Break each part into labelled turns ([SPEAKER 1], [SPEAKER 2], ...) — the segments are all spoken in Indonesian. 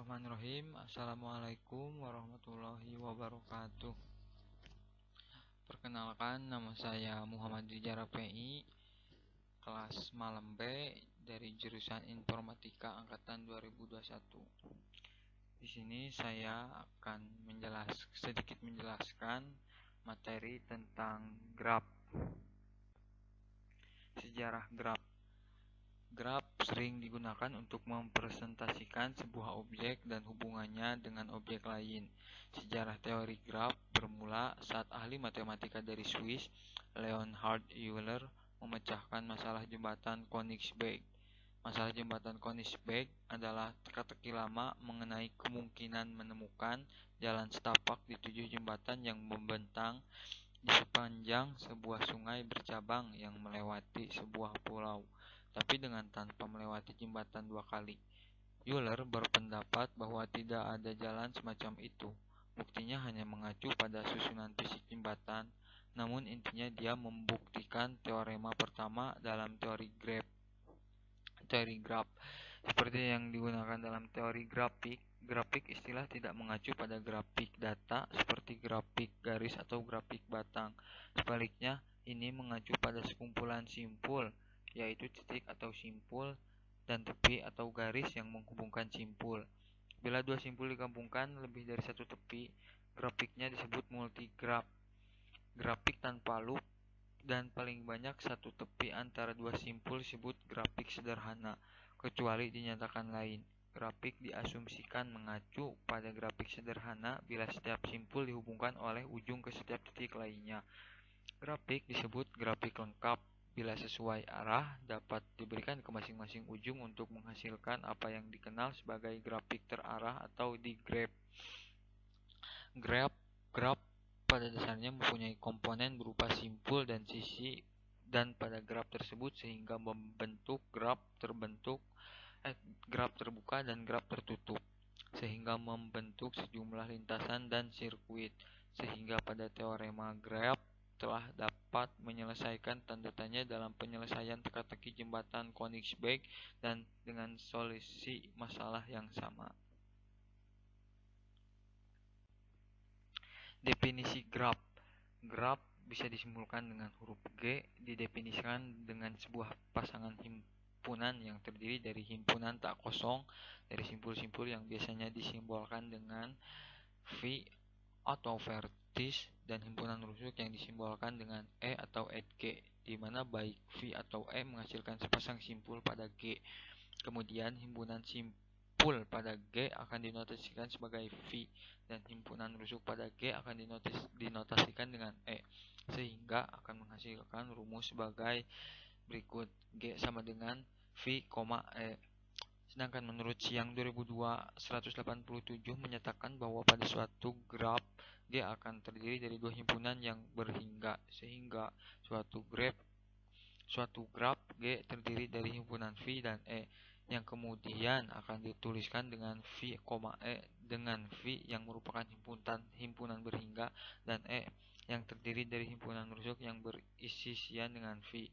[SPEAKER 1] Bismillahirrahmanirrahim. Assalamualaikum warahmatullahi wabarakatuh. Perkenalkan, nama saya Muhammad Rijara PI, kelas malam B dari jurusan Informatika angkatan 2021. Di sini saya akan sedikit menjelaskan materi tentang graf. Sejarah graf. Graf sering digunakan untuk mempresentasikan sebuah objek dan hubungannya dengan objek lain. Sejarah teori graf bermula saat ahli matematika dari Swiss, Leonhard Euler, memecahkan masalah jembatan Königsberg. Masalah jembatan Königsberg adalah teka-teki lama mengenai kemungkinan menemukan jalan setapak di 7 jembatan yang membentang di sepanjang sebuah sungai bercabang yang melewati sebuah pulau, tapi dengan tanpa melewati jembatan 2 kali. Euler berpendapat bahwa tidak ada jalan semacam itu. Buktinya hanya mengacu pada susunan fisik jembatan, namun intinya dia membuktikan teorema pertama dalam teori graf. Seperti yang digunakan dalam teori grafik, istilah tidak mengacu pada grafik data seperti grafik garis atau grafik batang. Sebaliknya, ini mengacu pada sekumpulan simpul, yaitu titik atau simpul, dan tepi atau garis yang menghubungkan simpul. Bila dua simpul digabungkan lebih dari satu tepi, grafiknya disebut multigraf. Grafik tanpa loop dan paling banyak satu tepi antara dua simpul disebut grafik sederhana, kecuali dinyatakan lain. Grafik diasumsikan mengacu pada grafik sederhana bila setiap simpul dihubungkan oleh ujung ke setiap titik lainnya. Grafik disebut grafik lengkap bila sesuai arah dapat diberikan ke masing-masing ujung untuk menghasilkan apa yang dikenal sebagai grafik terarah atau digraf. Graf pada dasarnya mempunyai komponen berupa simpul dan sisi, dan pada graf tersebut sehingga membentuk graf terbuka dan graf tertutup, sehingga membentuk sejumlah lintasan dan sirkuit, sehingga pada teorema graf telah dapat menyelesaikan tanda tanya dalam penyelesaian teka-teki jembatan Königsberg dan dengan solusi masalah yang sama. Definisi graf. Graf bisa disimpulkan dengan huruf G, didefinisikan dengan sebuah pasangan himpunan yang terdiri dari himpunan tak kosong dari simpul-simpul yang biasanya disimbolkan dengan V atau vertis, dan himpunan rusuk yang disimbolkan dengan E atau @G, di mana baik V atau E menghasilkan sepasang simpul pada G. Kemudian himpunan simpul pada G akan dinotasikan sebagai V dan himpunan rusuk pada G akan dinotasikan dengan E, sehingga akan menghasilkan rumus sebagai berikut: G sama dengan V, E. Sedangkan menurut Siang 2002 187 menyatakan bahwa pada suatu graf G akan terdiri dari dua himpunan yang berhingga, sehingga suatu graf G terdiri dari himpunan V dan E, yang kemudian akan dituliskan dengan V, E, dengan V yang merupakan himpunan berhingga dan E yang terdiri dari himpunan rusuk yang berisian dengan V.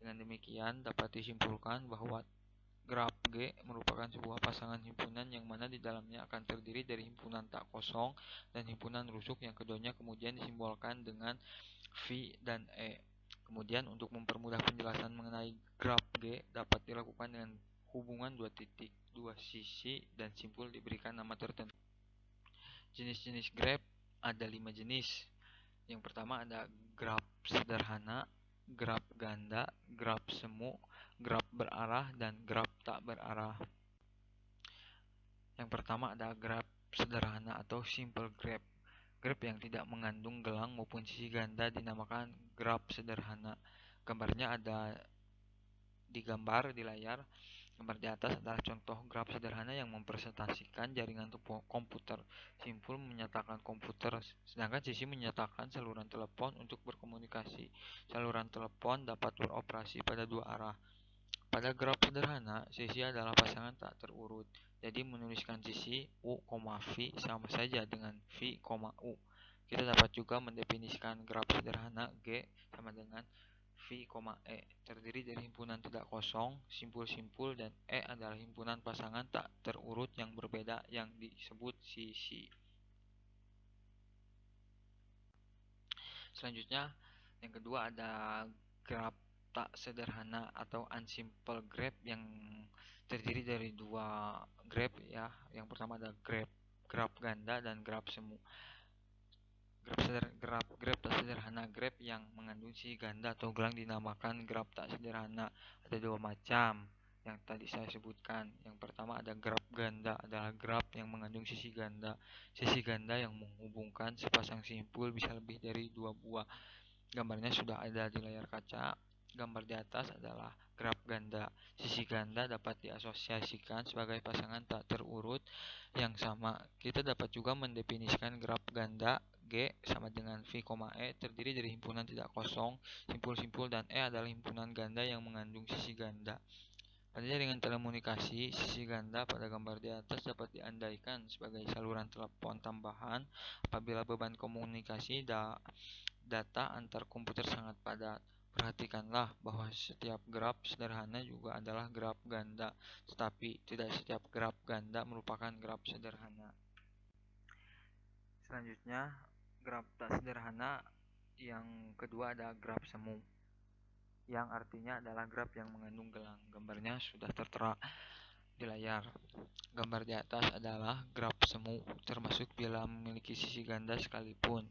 [SPEAKER 1] Dengan demikian dapat disimpulkan bahwa graf G merupakan sebuah pasangan himpunan yang mana di dalamnya akan terdiri dari himpunan tak kosong dan himpunan rusuk yang keduanya kemudian disimbolkan dengan V dan E. Kemudian untuk mempermudah penjelasan mengenai graf G dapat dilakukan dengan hubungan dua titik, dua sisi, dan simpul diberikan nama tertentu. Jenis-jenis graf ada 5 jenis. Yang pertama ada graf sederhana, graf ganda, graf semu, graf berarah, dan graf tak berarah. Yang pertama ada graf sederhana atau simple graph. Graf yang tidak mengandung gelang maupun sisi ganda dinamakan graf sederhana. Gambarnya ada di gambar di layar. Gambar di atas adalah contoh graf sederhana yang mempresentasikan jaringan komputer. Simpul menyatakan komputer, sedangkan sisi menyatakan saluran telepon untuk berkomunikasi. Saluran telepon dapat beroperasi pada dua arah. Pada graf sederhana, sisi adalah pasangan tak terurut. Jadi menuliskan sisi U, V sama saja dengan V, U. Kita dapat juga mendefinisikan graf sederhana G sama dengan V, E terdiri dari himpunan tidak kosong, simpul-simpul, dan E adalah himpunan pasangan tak terurut yang berbeda yang disebut sisi. Selanjutnya, yang kedua ada graf tak sederhana atau unsimple graph yang terdiri dari dua graph ya. Yang pertama ada graf ganda dan graf semu. Graf tak sederhana graph yang mengandung sisi ganda atau gelang dinamakan graf tak sederhana. Ada dua macam yang tadi saya sebutkan. Yang pertama ada graf ganda, adalah graf yang mengandung sisi ganda. Sisi ganda yang menghubungkan sepasang simpul bisa lebih dari dua buah. Gambarnya sudah ada di layar kaca. Gambar di atas adalah graf ganda. Sisi ganda dapat diasosiasikan sebagai pasangan tak terurut yang sama. Kita dapat juga mendefinisikan graf ganda G sama dengan V, E terdiri dari himpunan tidak kosong, simpul-simpul, dan E adalah himpunan ganda yang mengandung sisi ganda. Adanya dengan telekomunikasi, sisi ganda pada gambar di atas dapat diandaikan sebagai saluran telepon tambahan apabila beban komunikasi data antar komputer sangat padat. Perhatikanlah bahwa setiap graf sederhana juga adalah graf ganda, tetapi tidak setiap graf ganda merupakan graf sederhana. Selanjutnya, graf tak sederhana yang kedua ada graf semu, yang artinya adalah graf yang mengandung gelang. Gambarnya sudah tertera di layar. Gambar di atas adalah graf semu, termasuk bila memiliki sisi ganda sekalipun.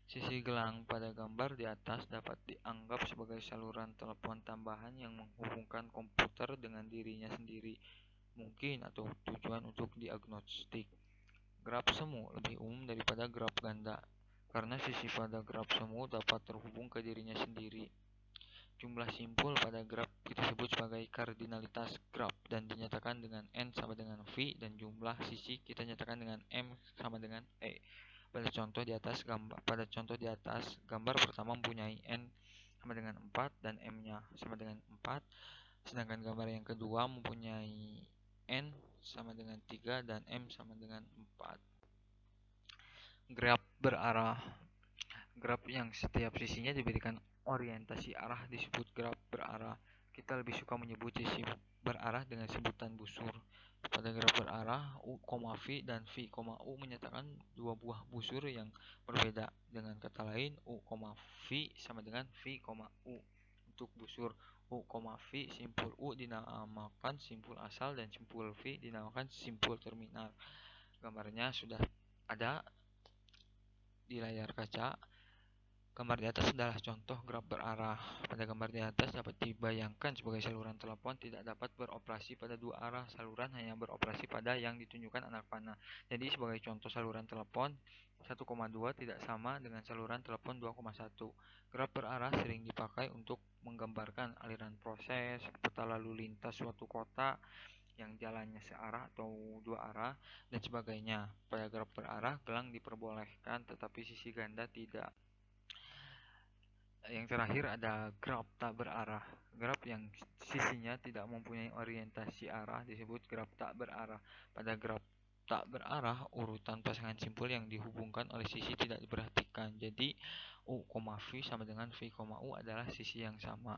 [SPEAKER 1] Sisi gelang pada gambar di atas dapat dianggap sebagai saluran telepon tambahan yang menghubungkan komputer dengan dirinya sendiri, mungkin atau tujuan untuk diagnostik. Graf semu lebih umum daripada graf ganda, karena sisi pada graf semu dapat terhubung ke dirinya sendiri. Jumlah simpul pada graf kita sebut sebagai kardinalitas graf dan dinyatakan dengan N sama dengan V, dan jumlah sisi kita nyatakan dengan M sama dengan E. Pada contoh di atas gambar pertama mempunyai N sama dengan 4 dan M-nya sama dengan 4, sedangkan gambar yang kedua mempunyai N sama dengan 3 dan M sama dengan 4. Graf berarah. Graf yang setiap sisinya diberikan orientasi arah disebut graf berarah. Kita lebih suka menyebut sisi berarah dengan sebutan busur. Pada graf berarah, U, V dan V, U menyatakan dua buah busur yang berbeda. Dengan kata lain, U, V sama dengan V, U. Untuk busur U, V, simpul U dinamakan simpul asal dan simpul V dinamakan simpul terminal. Gambarnya sudah ada di layar kaca. Gambar di atas adalah contoh graf berarah. Pada gambar di atas dapat dibayangkan sebagai saluran telepon tidak dapat beroperasi pada dua arah. Saluran hanya beroperasi pada yang ditunjukkan anak panah. Jadi sebagai contoh saluran telepon 1,2 tidak sama dengan saluran telepon 2,1. Graf berarah sering dipakai untuk menggambarkan aliran proses, peta lalu lintas suatu kota yang jalannya searah atau dua arah, dan sebagainya. Pada graf berarah, gelang diperbolehkan tetapi sisi ganda tidak. Yang terakhir ada graf tak berarah. Graf yang sisinya tidak mempunyai orientasi arah disebut graf tak berarah. Pada graf tak berarah, urutan pasangan simpul yang dihubungkan oleh sisi tidak diperhatikan. Jadi U, V sama dengan V, U adalah sisi yang sama.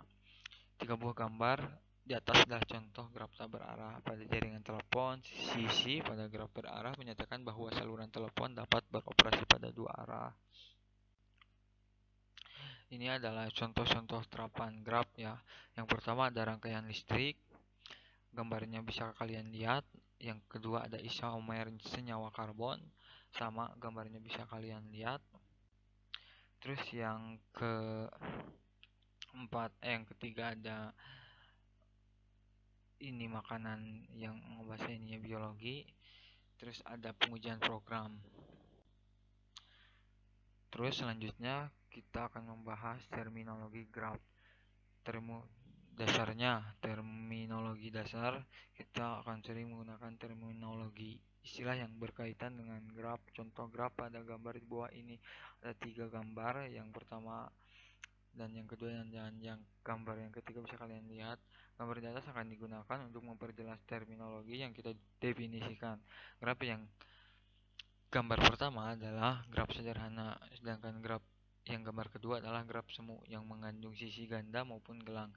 [SPEAKER 1] Tiga buah gambar di atas adalah contoh graf tak berarah. Pada jaringan telepon, sisi pada graf berarah menyatakan bahwa saluran telepon dapat beroperasi pada dua arah. Ini adalah contoh-contoh terapan graf ya. Yang pertama ada rangkaian listrik, gambarnya bisa kalian lihat. Yang kedua ada isomer senyawa karbon, sama gambarnya bisa kalian lihat. Terus yang ketiga ada ini makanan yang bahasa ininya biologi. Terus ada pengujian program. Terus selanjutnya kita akan membahas terminologi graf. Terminologi dasar kita akan sering menggunakan terminologi istilah yang berkaitan dengan graf. Contoh graf pada gambar di bawah ini ada 3 gambar. Yang pertama dan yang kedua dan yang gambar yang ketiga bisa kalian lihat. Gambar di atas akan digunakan untuk memperjelas terminologi yang kita definisikan. Graf yang gambar pertama adalah graf sederhana, sedangkan graf Yang gambar kedua adalah graf semu yang mengandung sisi ganda maupun gelang.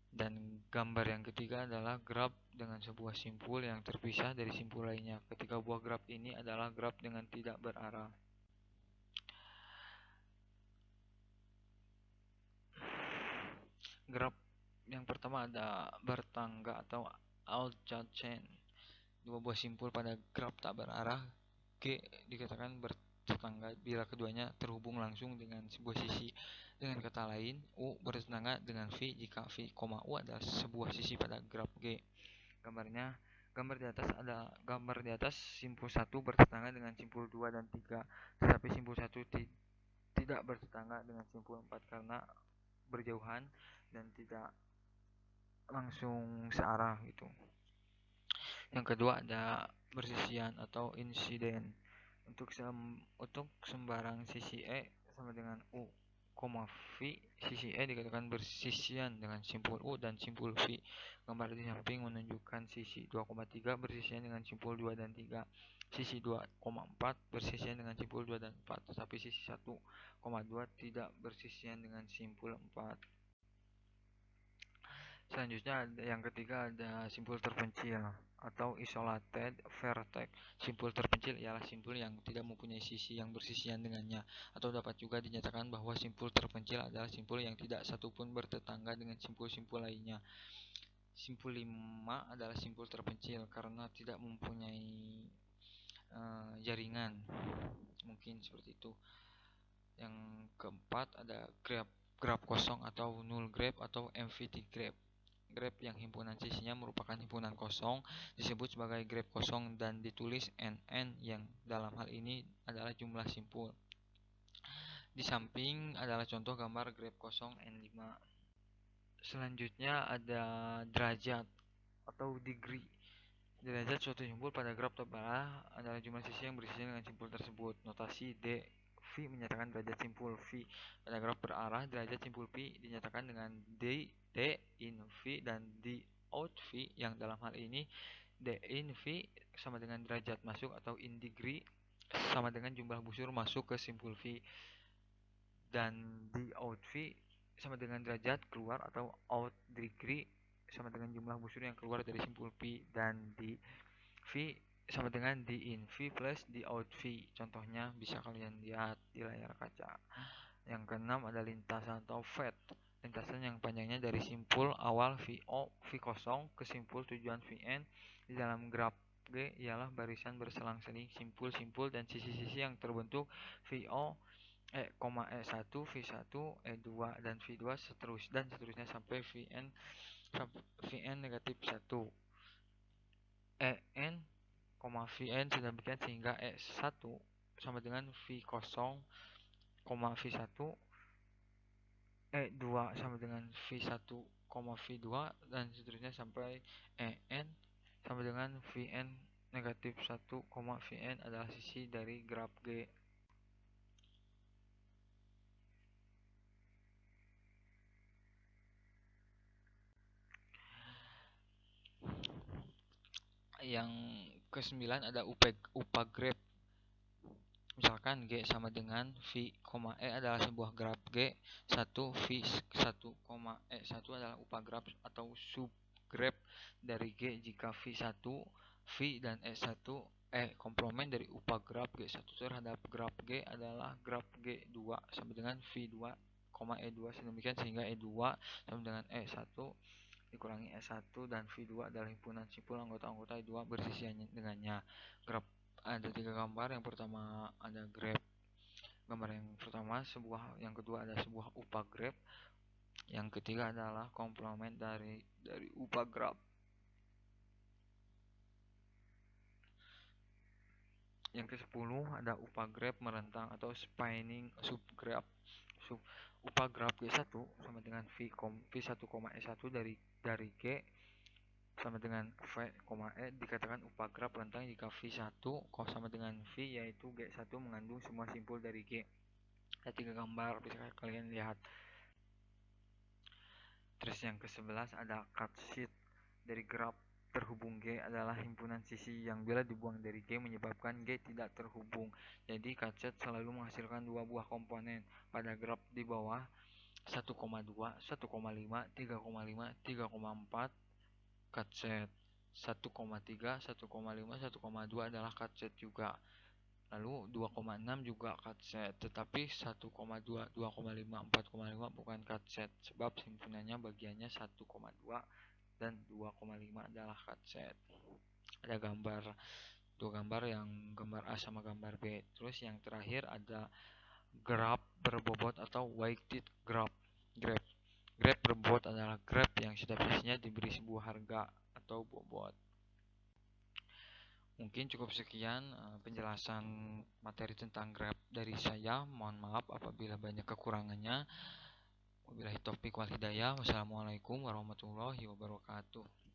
[SPEAKER 1] Dan gambar yang ketiga adalah graf dengan sebuah simpul yang terpisah dari simpul lainnya. Ketiga buah graf ini adalah graf dengan tidak berarah. Graf yang pertama ada bertangga atau adjacent. Dua buah simpul pada graf tak berarah G dikatakan bertetangga bila keduanya terhubung langsung dengan sebuah sisi. Dengan kata lain, U bertetangga dengan V jika V, U adalah sebuah sisi pada graf G. Gambar di atas simpul 1 bertetangga dengan simpul 2 dan 3, tetapi simpul 1 tidak bertetangga dengan simpul 4 karena berjauhan dan tidak langsung searah gitu. Yang kedua ada bersisian atau insiden. Untuk sembarang sisi E sama dengan U, V, sisi E dikatakan bersisian dengan simpul U dan simpul V. Gambar di samping menunjukkan sisi 2,3 bersisian dengan simpul 2 dan 3. Sisi 2,4 bersisian dengan simpul 2 dan 4, tetapi sisi 1,2 tidak bersisian dengan simpul 4. Selanjutnya yang ketiga ada simpul terpencil atau isolated vertex. Simpul terpencil ialah simpul yang tidak mempunyai sisi yang bersisian dengannya, atau dapat juga dinyatakan bahwa simpul terpencil adalah simpul yang tidak satupun bertetangga dengan simpul-simpul lainnya. Simpul 5 adalah simpul terpencil karena tidak mempunyai jaringan, mungkin seperti itu. Yang keempat ada graf kosong atau null graph atau empty graph. Graf yang himpunan sisinya merupakan himpunan kosong disebut sebagai graf kosong dan ditulis NN yang dalam hal ini adalah jumlah simpul. Di samping adalah contoh gambar graf kosong N5. Selanjutnya ada derajat atau degree. Derajat suatu simpul pada graf terbelah adalah jumlah sisi yang bersisian dengan simpul tersebut. Notasi D V menyatakan derajat simpul V pada graf berarah. Derajat simpul P dinyatakan dengan D in V dan D out V, yang dalam hal ini D in V sama dengan derajat masuk atau in degree sama dengan jumlah busur masuk ke simpul V, dan D out V sama dengan derajat keluar atau out degree sama dengan jumlah busur yang keluar dari simpul P, dan D V sama dengan D in V plus D out V. Contohnya bisa kalian lihat di layar kaca. Yang keenam ada lintasan atau fade. Lintasan yang panjangnya dari simpul awal VO, V0 ke simpul tujuan VN di dalam graf G ialah barisan berselang-seling simpul-simpul dan sisi-sisi yang terbentuk VO, E1, V1, E2, dan V2 seterusnya sampai VN negatif 1. EN, VN sedemikian sehingga E1 sama dengan V0, V1, E2 sama dengan V1, V2 dan seterusnya sampai EN sama dengan VN negatif 1, VN adalah sisi dari graf G. Yang ke-9 ada upagraf. Misalkan G sama dengan V, E adalah sebuah graf G. 1 V1, E1 adalah upagraf atau subgraf dari G jika V1, V dan E1 komplement dari upagraf G1 terhadap graf G adalah graf G2 sama dengan V2, E2 sedemikian sehingga E2 sama dengan E1 dikurangi E1 dan V2 adalah himpunan simpul anggota-anggota E2 bersisian dengannya. Graf ada 3 gambar. Yang pertama ada graf. Gambar yang pertama yang kedua ada sebuah upagraf. Yang ketiga adalah komplement dari upagraf. Yang ke-10 ada upagraf merentang atau spinning subgraf. Upagraf G1 sama dengan V1, E1 dari G sama dengan V, E dikatakan upagraf rentang jika V1 sama dengan V, yaitu G1 mengandung semua simpul dari G. Ada 3 gambar bisa kalian lihat. Terus yang ke-11 ada cut sheet dari graf T terhubung G adalah himpunan sisi yang bila dibuang dari G menyebabkan G tidak terhubung. Jadi cut-set selalu menghasilkan dua buah komponen. Pada graf di bawah 1,2, 1,5, 3,5, 3,4 cut-set. 1,3, 1,5, 1,2 adalah cut-set juga. Lalu 2,6 juga cut-set, tetapi 1,2, 2,5, 4,5 bukan cut-set sebab himpunannya bagiannya 1,2 dan 2,5 adalah cut-set. Ada dua gambar yang gambar A sama gambar B. Terus yang terakhir ada graf berbobot atau weighted graph. Graf berbobot adalah graf yang setiap sisinya diberi sebuah harga atau bobot. Mungkin cukup sekian penjelasan materi tentang graf dari saya. Mohon maaf apabila banyak kekurangannya. Wabillahi taufiq wal hidayah. Wassalamualaikum warahmatullahi wabarakatuh.